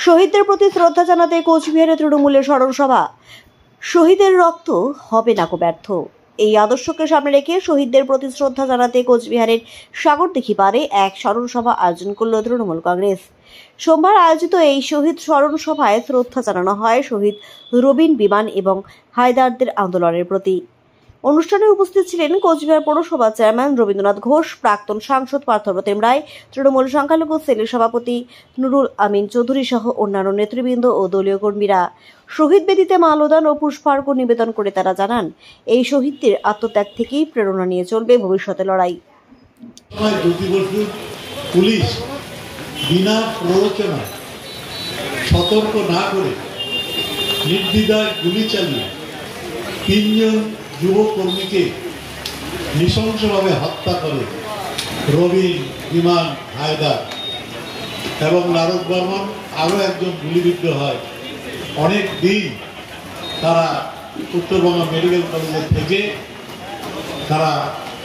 শহীদদের প্রতি শ্রদ্ধা জানাতে কোচবিহারে তৃণমূলের স্মরণ সভা। শহীদের রক্ত হবে না ব্যর্থ, এই আদর্শকে সামনে রেখে শহীদদের প্রতি শ্রদ্ধা জানাতে কোচবিহারের সাগরদিঘি পাড়ে এক স্মরণ সভা আয়োজন করল তৃণমূল কংগ্রেস। সোমবার আয়োজিত এই শহীদ স্মরণ সভায় শ্রদ্ধা জানানো হয় শহীদ রবিন বিমান এবং হায়দারদের আন্দোলনের প্রতি। অনুষ্ঠানে উপস্থিত ছিলেন কোচবিহার পৌরসভা চেয়ারম্যান রবীন্দ্রনাথ ঘোষ, প্রাক্তন সাংসদ পার্থপ্রতিম রায়, তৃণমূল সংখ্যালঘু সেলের সভাপতি নুরুল আমিন চৌধুরী সহ অন্যান্য নেতৃবৃন্দ ও দলীয় কর্মীরা। শহীদ বেদিতে মাল্যদান ও পুষ্পার্ঘ নিবেদন করে তারা জানান, এই শহীদদের আত্মত্যাগ থেকেই প্রেরণা নিয়ে চলবে ভবিষ্যতে লড়াই। পুলিশ বিনা প্ররোচনায় সতর্ক না করে নির্দ্বিধায় গুলি চালিয়ে 3 জন যুব কর্মীকে নৃশংসভাবে হত্যা করে রবিন, বিমান, হায়দার এবং নারদ বর্মন আরও একজন গুলিবিদ্ধ হয়। অনেক দিন তারা উত্তরবঙ্গ মেডিকেল কলেজে থেকে তারা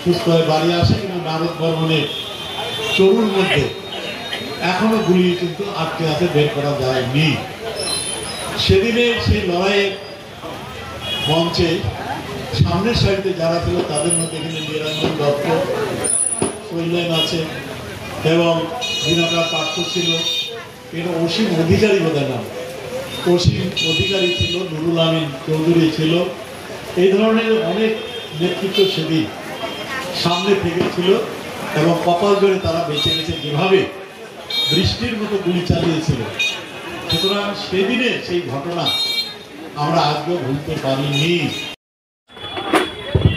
সুস্থ হয়ে বাড়ি আসে, কিন্তু নারদ বর্মনের চরুর মধ্যে এখনো গুলি কিন্তু আটকে আছে, বের করা যায়নি। সেদিনে সেই লড়াইয়ের মঞ্চে সামনের সারিতে যারা ছিল তাদের মধ্যে কিন্তু নিরঞ্জন দত্ত, শৈলেন আছে এবং দিনকার পার্থ ছিল, এটা অসীম অধিকারী বোধহয় নাম, অসীম অধিকারী ছিল, নুরুল আমিন চৌধুরী ছিল। এই ধরনের অনেক নেতৃত্ব সেদিন সামনে থেকে ছিল এবং কপাল জোরে তারা বেঁচে গেছে, যেভাবে বৃষ্টির মতো গুলি চালিয়েছিল। সুতরাং সেদিনে সেই ঘটনা আমরা আজকেও ভুলতে পারিনি।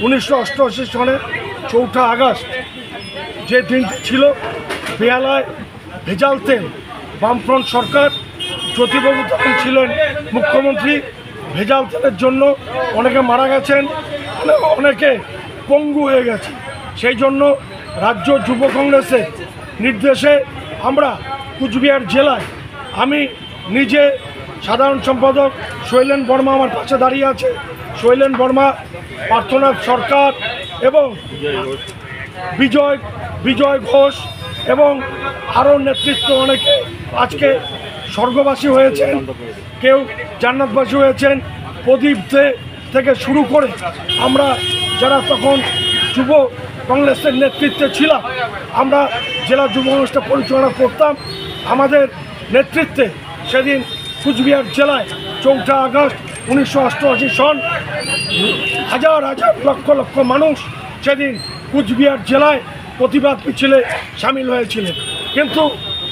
1988 সালে 4 আগস্ট যে দিনটি ছিল, বেহালায় ভেজাল তেল, বামফ্রন্ট সরকার, জ্যোতিবাবু তখন ছিলেন মুখ্যমন্ত্রী। ভেজাল তেলের জন্য অনেকে মারা গেছেন, অনেকে পঙ্গু হয়ে গেছে। সেই জন্য রাজ্য যুব কংগ্রেসের নির্দেশে আমরা কুচবিহার জেলায়, আমি নিজে সাধারণ সম্পাদক শৈলেন বর্মা আমার পাশে দাঁড়িয়ে আছে, শৈলেন বর্মা, পার্থনাথ সরকার এবং বিজয় ঘোষ এবং আরও নেতৃত্ব অনেকে আজকে স্বর্গবাসী হয়েছেন, কেউ জান্নাতবাসী হয়েছেন। প্রদীপ থেকে শুরু করে আমরা যারা তখন যুব কংগ্রেসের নেতৃত্বে ছিলাম, আমরা জেলা যুব কংগ্রেসটা পরিচালনা করতাম। আমাদের নেতৃত্বে সেদিন কুচবিহার জেলায় 4 আগস্ট 1988 সন হাজার হাজার লক্ষ লক্ষ মানুষ সেদিন কুচবিহার জেলায় প্রতিবাদ মিছিলে সামিল হয়েছিলেন। কিন্তু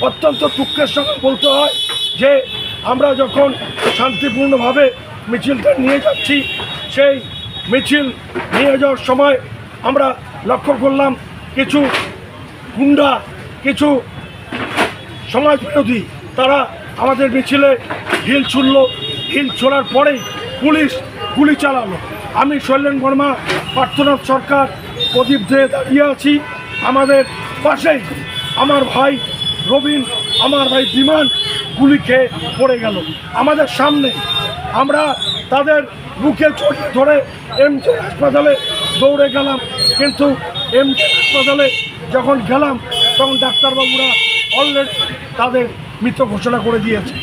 অত্যন্ত দুঃখের সঙ্গে বলতে হয় যে আমরা যখন শান্তিপূর্ণভাবে মিছিলটা নিয়ে যাচ্ছি, সেই মিছিল নিয়ে যাওয়ার সময় আমরা লক্ষ্য করলাম কিছু গুন্ডা, কিছু সমাজবিরোধী, তারা আমাদের মিছিলে ঢিল ছুড়ল। ঢিল ছোড়ার পরেই পুলিশ গুলি চালালো। আমি শৈলেন বর্মা, পার্থনাথ সরকার, প্রদীপ দে দাঁড়িয়ে আছি। আমাদের পাশেই আমার ভাই রবিন, আমার ভাই বিমান গুলি খেয়ে পড়ে গেল আমাদের সামনে। আমরা তাদের বুকে চড়িয়ে ধরে এমজে হাসপাতালে দৌড়ে গেলাম, কিন্তু এমজে হাসপাতালে যখন গেলাম তখন ডাক্তারবাবুরা অলরেডি তাদের মৃত ঘোষণা করে দিয়েছে।